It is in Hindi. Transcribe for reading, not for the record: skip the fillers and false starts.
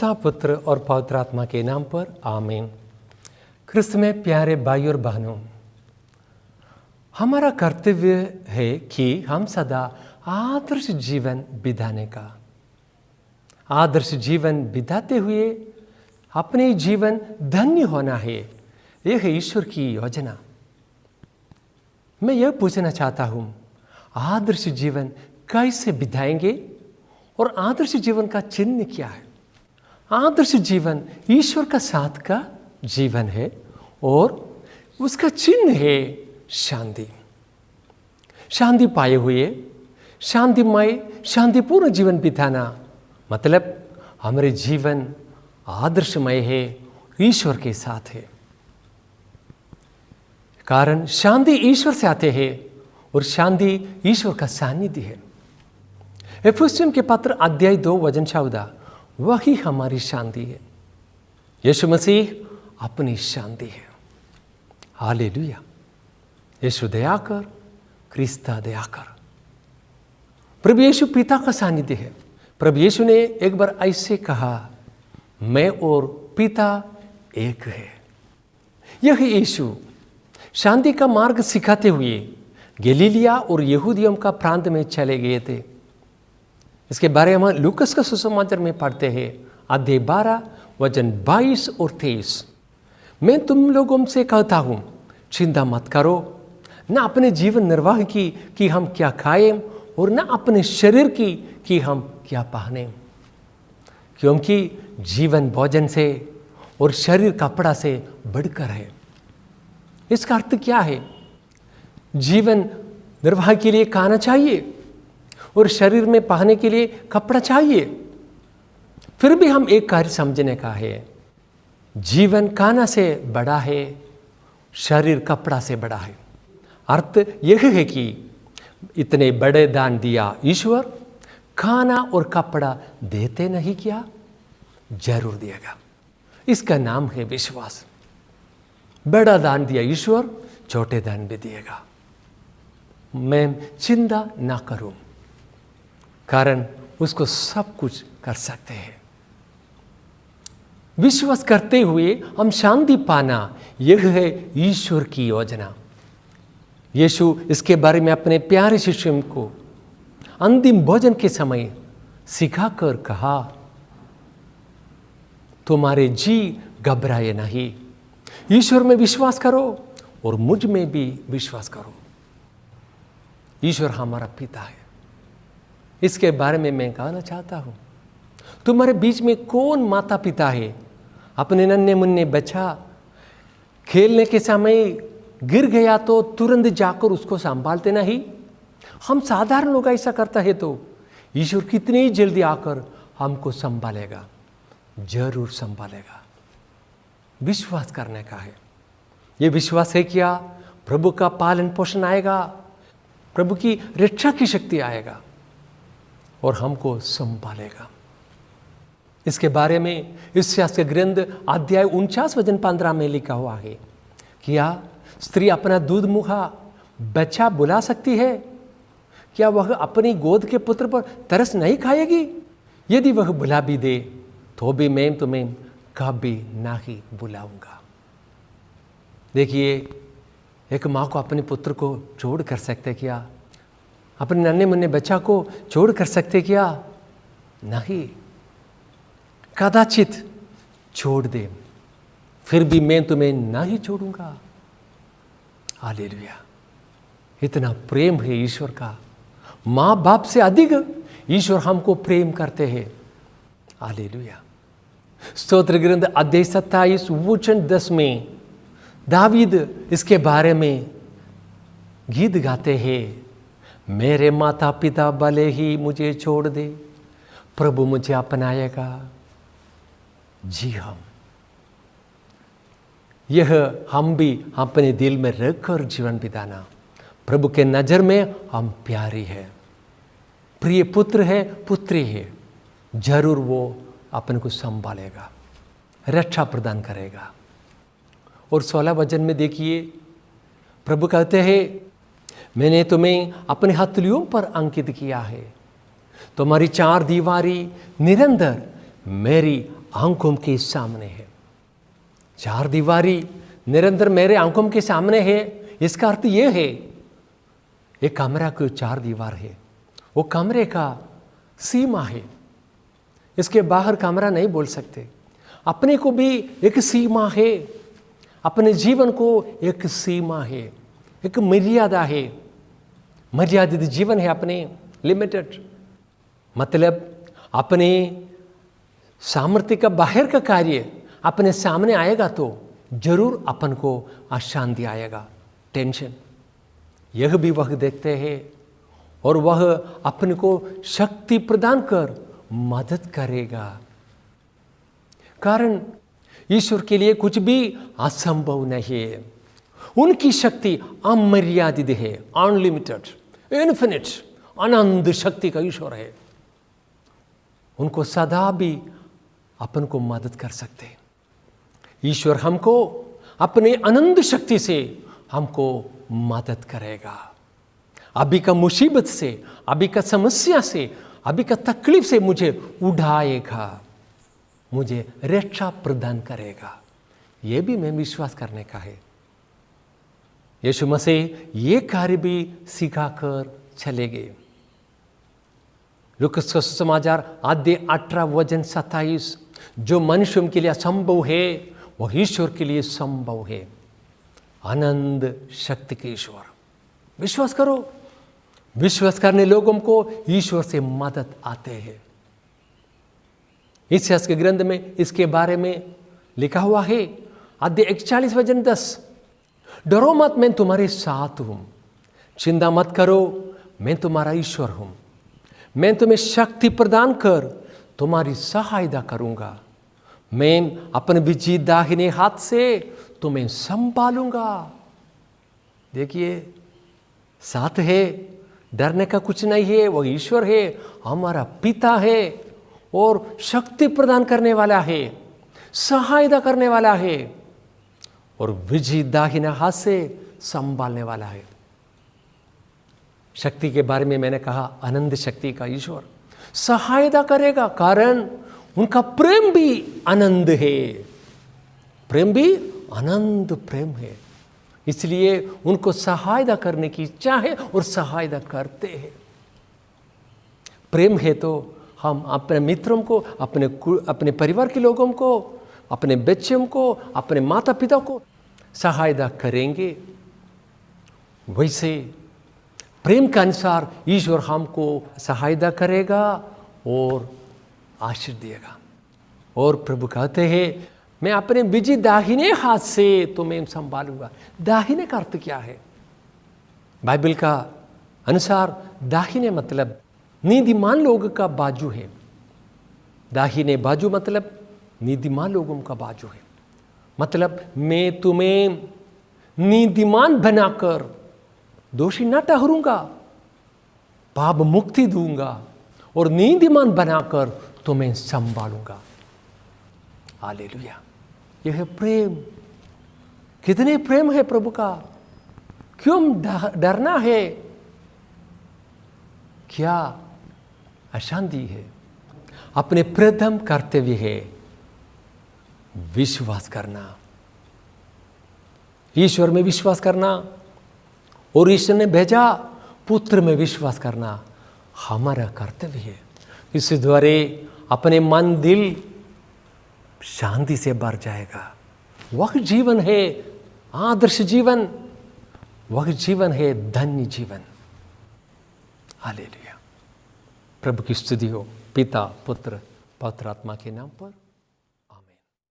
पिता, पुत्र और पवित्र आत्मा के नाम पर आमीन। क्रिस्त में प्यारे भाई और बहनों, हमारा कर्तव्य है कि हम सदा आदर्श जीवन बिताने का, आदर्श जीवन बिताते हुए अपने जीवन धन्य होना है। यह है ईश्वर की योजना। मैं यह पूछना चाहता हूँ, आदर्श जीवन कैसे बिताएंगे और आदर्श जीवन का चिन्ह क्या है? आदर्श जीवन ईश्वर का साथ का जीवन है और उसका चिन्ह है शांति। शांति पाए हुए शांतिमय शांतिपूर्ण जीवन बिताना मतलब हमारे जीवन आदर्शमय है, ईश्वर के साथ है। कारण शांति ईश्वर से आते हैं और शांति ईश्वर का सानिध्य है। एफेसियों के पत्र अध्याय 2 वचन 14, वही हमारी शांति है। यीशु मसीह अपनी शांति है। हालेलुया। यीशु दया कर, क्रिस्ता दया कर। प्रभु यीशु पिता का सानिध्य है। प्रभु यीशु ने एक बार ऐसे कहा, मैं और पिता एक है। यह यीशु शांति का मार्ग सिखाते हुए गलीलिया और यहूदियों का प्रांत में चले गए थे। इसके बारे में हम लूकस का सुसमाचार में पढ़ते हैं, अध्याय 12 वचन 22 और 23। मैं तुम लोगों से कहता हूँ, चिंता मत करो, न अपने जीवन निर्वाह की कि हम क्या खाएं और न अपने शरीर की कि हम क्या पहने, क्योंकि जीवन भोजन से और शरीर कपड़ा से बढ़कर है। इसका अर्थ क्या है? जीवन निर्वाह के लिए खाना चाहिए और शरीर में पहनने के लिए कपड़ा चाहिए। फिर भी हम एक कार्य समझने का है, जीवन खाना से बड़ा है, शरीर कपड़ा से बड़ा है। अर्थ यह है कि इतने बड़े दान दिया ईश्वर, खाना और कपड़ा देते नहीं क्या? जरूर देगा। इसका नाम है विश्वास। बड़ा दान दिया ईश्वर, छोटे दान भी दिएगा। मैं चिंता ना करूं, कारण उसको सब कुछ कर सकते हैं। विश्वास करते हुए हम शांति पाना, यह है ईश्वर की योजना। यीशु इसके बारे में अपने प्यारे शिष्यों को अंतिम भोजन के समय सिखाकर कहा, तुम्हारे जी घबराए नहीं, ईश्वर में विश्वास करो और मुझ में भी विश्वास करो। ईश्वर हमारा पिता है। इसके बारे में मैं कहना चाहता हूं, तुम्हारे बीच में कौन माता पिता है अपने नन्हे मुन्ने बच्चा खेलने के समय गिर गया तो तुरंत जाकर उसको संभालते नहीं? हम साधारण लोग ऐसा करता है तो ईश्वर कितनी जल्दी आकर हमको संभालेगा, जरूर संभालेगा। विश्वास करने का है। ये विश्वास है क्या? प्रभु का पालन पोषण आएगा, प्रभु की रक्षा की शक्ति आएगा और हमको संभालेगा। इसके बारे में इस शास्त्र ग्रंथ अध्याय 49 वचन 15 में लिखा हुआ है, क्या स्त्री अपना दूध मुहा बच्चा बुला सकती है? क्या वह अपनी गोद के पुत्र पर तरस नहीं खाएगी? यदि वह बुला भी दे तो भी मैं तुम्हें कभी नहीं बुलाऊंगा। देखिए, एक माँ को अपने पुत्र को छोड़ कर सकते क्या? अपने नन्हे मुन्ने बच्चा को छोड़ कर सकते क्या? नहीं, कदाचित छोड़ दे, फिर भी मैं तुम्हें नहीं छोड़ूंगा। हालेलुया। इतना प्रेम है ईश्वर का। माँ बाप से अधिक ईश्वर हमको प्रेम करते हैं। हालेलुया। स्तोत्र ग्रंथ अध्याय 27 वचन 10 में दावीद इसके बारे में गीत गाते हैं, मेरे माता पिता भले ही मुझे छोड़ दे, प्रभु मुझे अपनाएगा। जी हाँ, यह हम भी अपने दिल में रखकर जीवन बिताना। प्रभु के नजर में हम प्यारी है, प्रिय पुत्र है, पुत्री है। जरूर वो अपने को संभालेगा, रक्षा प्रदान करेगा। और 16 वचन में देखिए, प्रभु कहते हैं, मैंने तुम्हें अपने हथेलियों पर अंकित किया है, तुम्हारी चार दीवारी निरंतर मेरी आंखों के सामने है। चार दीवारी निरंतर मेरे आंखों के सामने है, इसका अर्थ यह है एक कमरा को चार दीवार है, वो कमरे का सीमा है, इसके बाहर कमरा नहीं बोल सकते। अपने को भी एक सीमा है, अपने जीवन को एक सीमा है, एक मर्यादा है। मर्यादित जीवन है अपने, लिमिटेड। मतलब अपने सामर्थ्य का बाहर का कार्य अपने सामने आएगा तो जरूर अपन को अशांति आएगा, टेंशन। यह भी वह देखते हैं और वह अपने को शक्ति प्रदान कर मदद करेगा। कारण ईश्वर के लिए कुछ भी असंभव नहीं है। उनकी शक्ति अमर्यादित है, अनलिमिटेड, इन्फिनिट, अनंत शक्ति का ईश्वर है। उनको सदा भी अपन को मदद कर सकते हैं। ईश्वर हमको अपने अनंत शक्ति से हमको मदद करेगा। अभी का मुसीबत से, अभी का समस्या से, अभी का तकलीफ से मुझे उठाएगा, मुझे रक्षा प्रदान करेगा। यह भी मैं विश्वास करने का है। यीशु मसीह ये कार्य भी सिखाकर चले गए। लूकास का सुसमाचार अध्याय 18 वचन 27, जो मनुष्यों के लिए असंभव है वह ईश्वर के लिए संभव है। अनंत शक्ति के ईश्वर, विश्वास करो। विश्वास करने लोगों को ईश्वर से मदद आते हैं। इतिहास के ग्रंथ में इसके बारे में लिखा हुआ है, अध्याय 41 वचन 10, डरो मत, मैं तुम्हारे साथ हूं। चिंता मत करो, मैं तुम्हारा ईश्वर हूं। मैं तुम्हें शक्ति प्रदान कर तुम्हारी सहायता करूंगा। मैं अपने विजयी दाहिने हाथ से तुम्हें संभालूंगा। देखिए, साथ है, डरने का कुछ नहीं है। वह ईश्वर है, हमारा पिता है और शक्ति प्रदान करने वाला है, सहायता करने वाला है और विजयी दाहिने हाथ से संभालने वाला है। शक्ति के बारे में मैंने कहा, अनंत शक्ति का ईश्वर सहायता करेगा, कारण उनका प्रेम भी अनंत है। प्रेम भी अनंत प्रेम है, इसलिए उनको सहायता करने की इच्छा है और सहायता करते हैं। प्रेम है तो हम अपने मित्रों को, अपने परिवार के लोगों को, अपने बच्चों को, अपने माता पिता को सहायता करेंगे। वैसे प्रेम के अनुसार ईश्वर हमको सहायता करेगा और आशीर्वाद देगा। और प्रभु कहते हैं, मैं अपने विजयी दाहिने हाथ से तुम्हें संभालूंगा। दाहिने का अर्थ क्या है? बाइबल का अनुसार दाहिने मतलब नीतिमान लोगों का बाजू है। दाहिने बाजू मतलब नीतिमान लोगों का बाजू है। मतलब मैं तुम्हें नीतिमान बनाकर दोषी न ठहरूंगा, पाप मुक्ति दूंगा और नीतिमान बनाकर तुम्हें संभालूंगा। हालेलुया। यह है प्रेम। कितने प्रेम है प्रभु का। क्यों डरना है? क्या अशांति है? अपने प्रथम कर्तव्य है विश्वास करना, ईश्वर में विश्वास करना और ईश्वर ने भेजा पुत्र में विश्वास करना हमारा कर्तव्य है। इस द्वारा अपने मन दिल शांति से भर जाएगा। वह जीवन है आदर्श जीवन, वह जीवन है धन्य जीवन। हालेलुया। प्रभु की स्तुति हो पिता, पुत्र, पवित्र आत्मा के नाम पर।